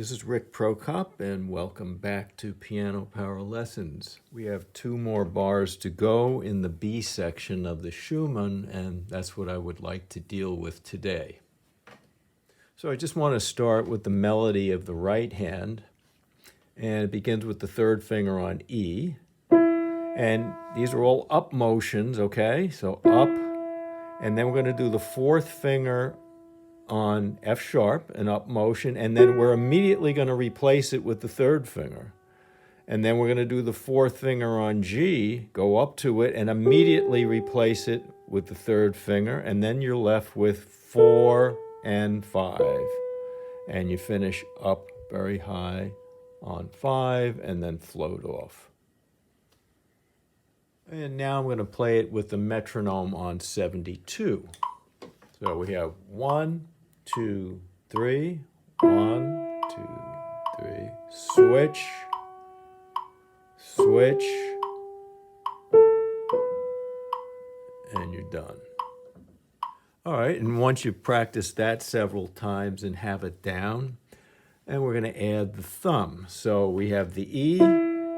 this is Rick Prokop, and welcome back to Piano Power Lessons. We have 2 more bars to go in the B section of the Schumann, and that's what I would like to deal with today. So I just want to start with the melody of the right hand, and it begins with the 3rd finger on E. And these are all up motions, okay? So up, and then we're going to do the 4th finger on F sharp, an up motion, and then we're immediately going to replace it with the 3rd finger. And then we're going to do the 4th finger on G, go up to it, and immediately replace it with the 3rd finger, and then you're left with 4 and 5. And you finish up very high on 5, and then float off. And now I'm going to play it with the metronome on 72. So we have 1, 2, 3, 1, 2, 3, switch, switch, and you're done. All right, and once you've practiced that several times and have it down, and we're going to add the thumb. So we have the E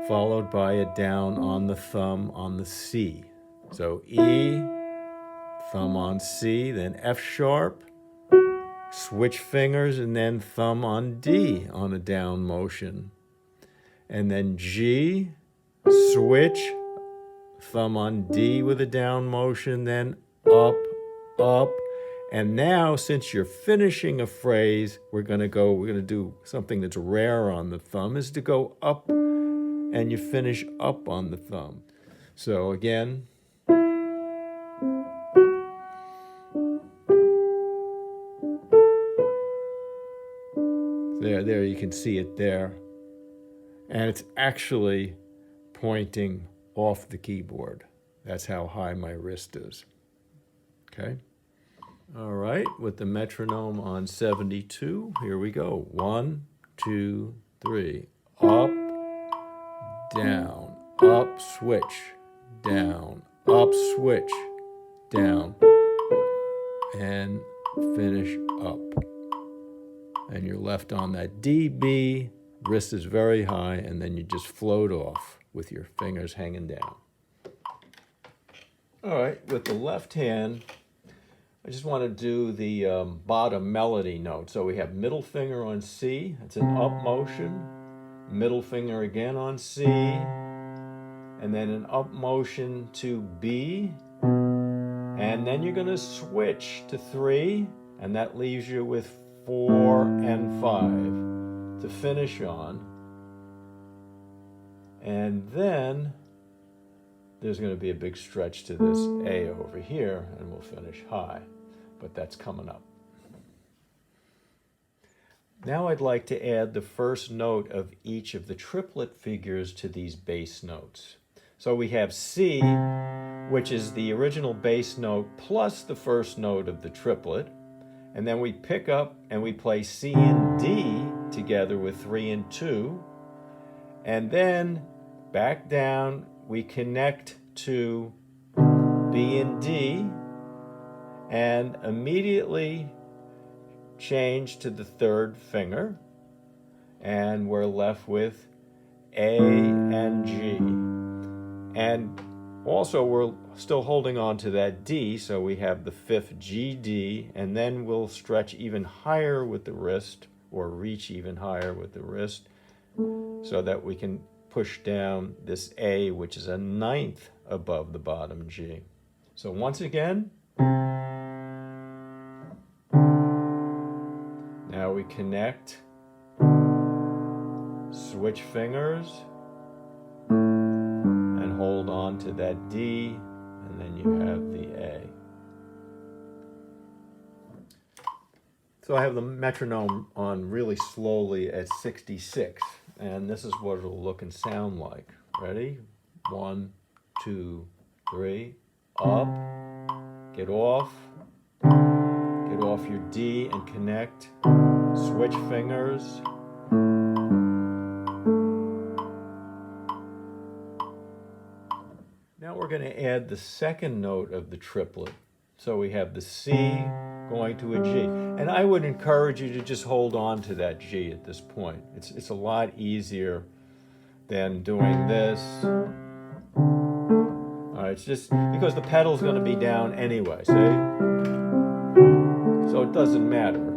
followed by a down on the thumb on the C. So E, thumb on C, then F sharp, switch fingers, and then thumb on D on a down motion. And then G, switch, thumb on D with a down motion, then up, up. And now, since you're finishing a phrase, we're going to do something that's rare on the thumb, is to go up, and you finish up on the thumb. So again, there you can see it there. And it's actually pointing off the keyboard. That's how high my wrist is. Okay? All right, with the metronome on 72, here we go. 1, 2, 3. Up, down, up, switch, down, up, switch, down, and finish up. And you're left on that D, B, wrist is very high, and then you just float off with your fingers hanging down. All right, with the left hand, I just want to do the bottom melody note. So we have middle finger on C, that's an up motion, middle finger again on C, and then an up motion to B, and then you're going to switch to 3, and that leaves you with 4 and 5 to finish on. And then there's going to be a big stretch to this A over here, and we'll finish high, but that's coming up. Now I'd like to add the first note of each of the triplet figures to these bass notes. So we have C, which is the original bass note plus the first note of the triplet. And then we pick up and we play C and D together with 3 and 2. And then back down, we connect to B and D and immediately change to the 3rd finger. And we're left with A and G. And also, we're still holding on to that D, so we have the 5th G, D, and then we'll stretch even higher with the wrist, or reach even higher with the wrist, so that we can push down this A, which is a 9th above the bottom G. So once again, now we connect, switch fingers, and hold on to that D, and then you have the A. So I have the metronome on really slowly at 66, and this is what it'll look and sound like. Ready? 1, 2, 3, up, get off your D and connect, switch fingers, now we're going to add the second note of the triplet. So we have the C going to a G. And I would encourage you to just hold on to that G at this point. It's a lot easier than doing this. All right, it's just because the pedal's going to be down anyway, see? So it doesn't matter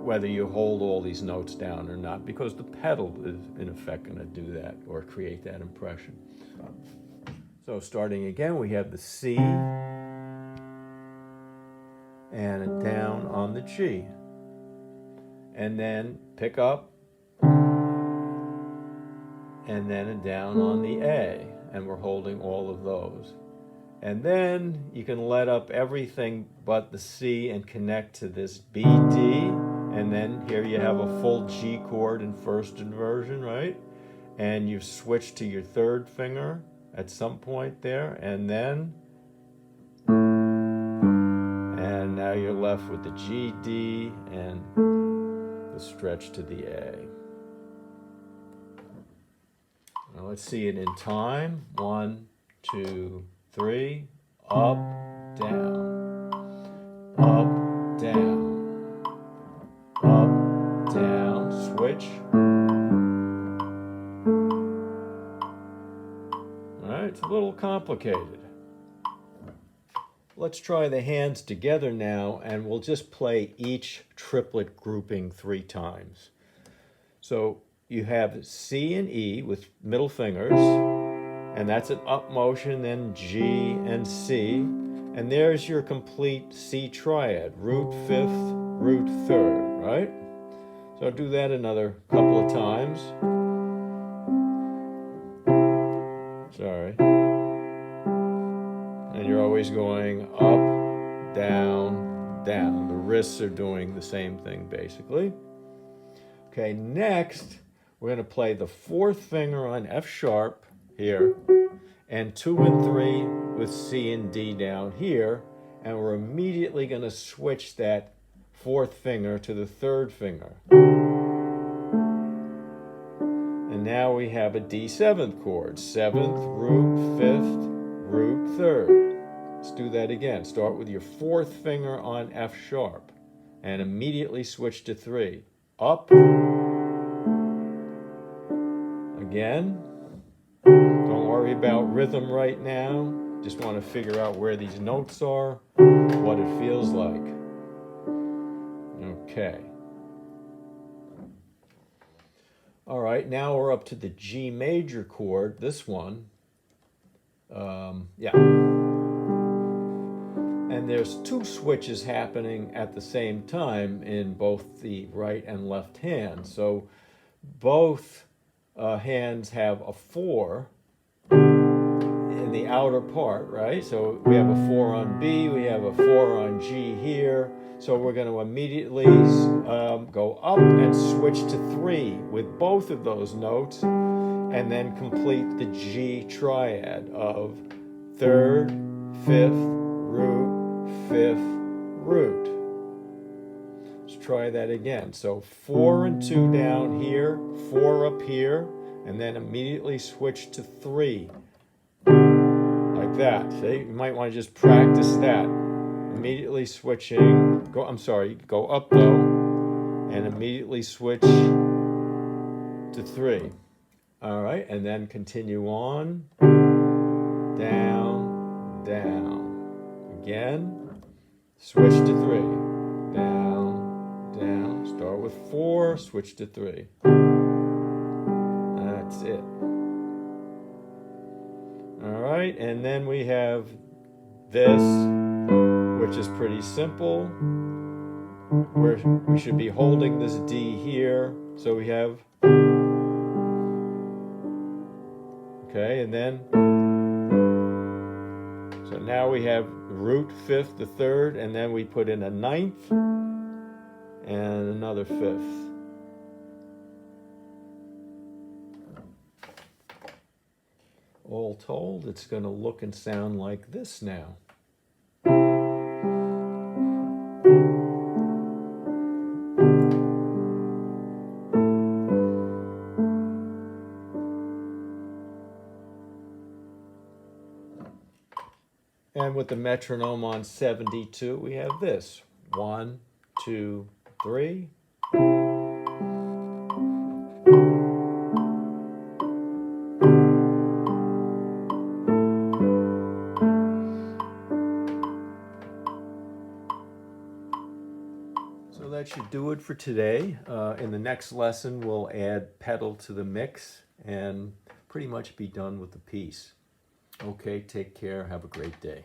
whether you hold all these notes down or not, because the pedal is in effect going to do that or create that impression. So starting again, we have the C and a down on the G. And then pick up, and then a down on the A. And we're holding all of those. And then you can let up everything but the C and connect to this B, D. And then here you have a full G chord in first inversion, right? And you switch to your third finger at some point there, and now you're left with the G, D, and the stretch to the A. Now let's see it in time. 1, 2, 3. Up, down. Up, down. Up, down. Switch. All right, it's a little complicated. Let's try the hands together now, and we'll just play each triplet grouping 3 times. So you have C and E with middle fingers, and that's an up motion, then G and C, and there's your complete C triad, root 5th, root 3rd, right? So do that another couple of times. Sorry. And you're always going up, down, down. The wrists are doing the same thing, basically. Okay, next, we're going to play the 4th finger on F sharp here, and 2 and 3 with C and D down here, and we're immediately going to switch that 4th finger to the 3rd finger. And now we have a D7th chord, 7th, root, 5th, root, 3rd. Let's do that again. Start with your 4th finger on F sharp and immediately switch to 3. Up. Again. Don't worry about rhythm right now. Just want to figure out where these notes are, what it feels like. Okay. All right, now we're up to the G major chord, this one. Yeah. And there's 2 switches happening at the same time in both the right and left hand. So both hands have a 4 in the outer part, right? So we have a 4 on B, we have a 4 on G here. So we're going to immediately go up and switch to 3 with both of those notes, and then complete the G triad of 3rd, 5th, root, 5th, root. Let's try that again. So 4 and 2 down here, 4 up here, and then immediately switch to 3. Like that. See, you might want to just practice that. Immediately switching, go up though, and immediately switch to 3. All right, and then continue on, down, down. Again, switch to 3, down, down. Start with 4, switch to 3. That's it. All right, and then we have this, which is pretty simple, where we should be holding this D here. So we have, okay, and then, so now we have root 5th, the 3rd, and then we put in a 9th and another 5th. All told, it's going to look and sound like this now. And with the metronome on 72, we have this. 1, 2, 3. So that should do it for today. In the next lesson, we'll add pedal to the mix and pretty much be done with the piece. Okay, take care. Have a great day.